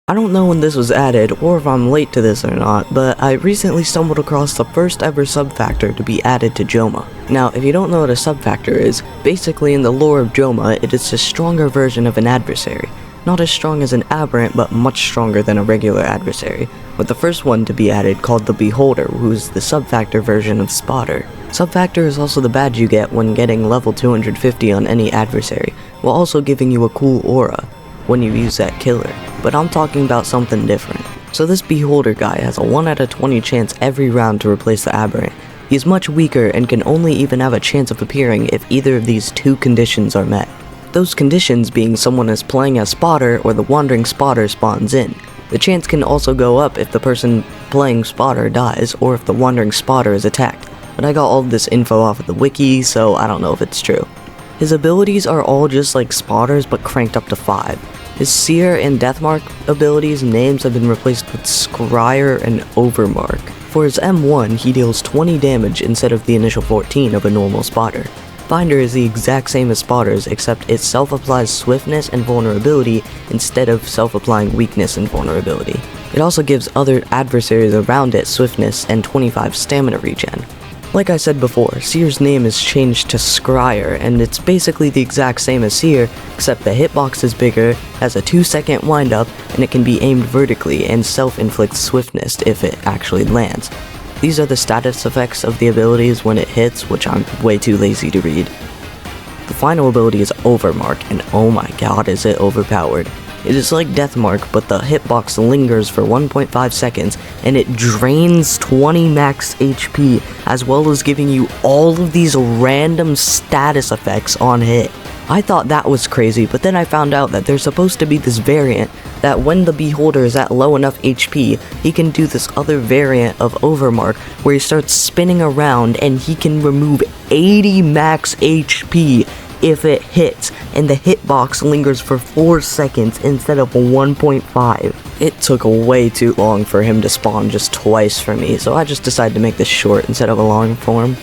I don't know when this was added, or if I'm late to this or not, but I recently stumbled across the first ever sub-factor to be added to Joma. Now, if you don't know what a sub-factor is, basically in the lore of Joma, it is a stronger version of an adversary. Not as strong as an aberrant, but much stronger than a regular adversary, with the first one to be added called the Beholder, who is the sub-factor version of Spotter. Sub-factor is also the badge you get when getting level 250 on any adversary, while also giving you a cool aura when you use that killer, but I'm talking about something different. So this Beholder guy has a 1 out of 20 chance every round to replace the Aberrant. He is much weaker and can only even have a chance of appearing if either of these two conditions are met. Those conditions being someone is playing as Spotter or the Wandering Spotter spawns in. The chance can also go up if the person playing Spotter dies or if the Wandering Spotter is attacked, but I got all of this info off of the wiki, so I don't know if it's true. His abilities are all just like Spotter's but cranked up to 5. His Seer and Deathmark abilities names have been replaced with Scryer and Overmark. For his M1, he deals 20 damage instead of the initial 14 of a normal Spotter. Finder is the exact same as Spotter's, except it self-applies swiftness and vulnerability instead of self-applying weakness and vulnerability. It also gives other adversaries around it swiftness and 25 stamina regen. Like I said before, Seer's name is changed to Scryer, and it's basically the exact same as Seer, except the hitbox is bigger, has a 2-second windup, and it can be aimed vertically and self-inflicts swiftness if it actually lands. These are the status effects of the abilities when it hits, which I'm way too lazy to read. The final ability is Overmark, and oh my god is it overpowered. It is like Deathmark, but the hitbox lingers for 1.5 seconds, and it drains 20 max HP, as well as giving you all of these random status effects on hit. I thought that was crazy, but then I found out that there's supposed to be this variant that when the Beholder is at low enough HP, he can do this other variant of Overmark where he starts spinning around and he can remove 80 max HP if it hits, and the hitbox lingers for 4 seconds instead of 1.5. It took way too long for him to spawn just twice for me, so I just decided to make this short instead of a long form.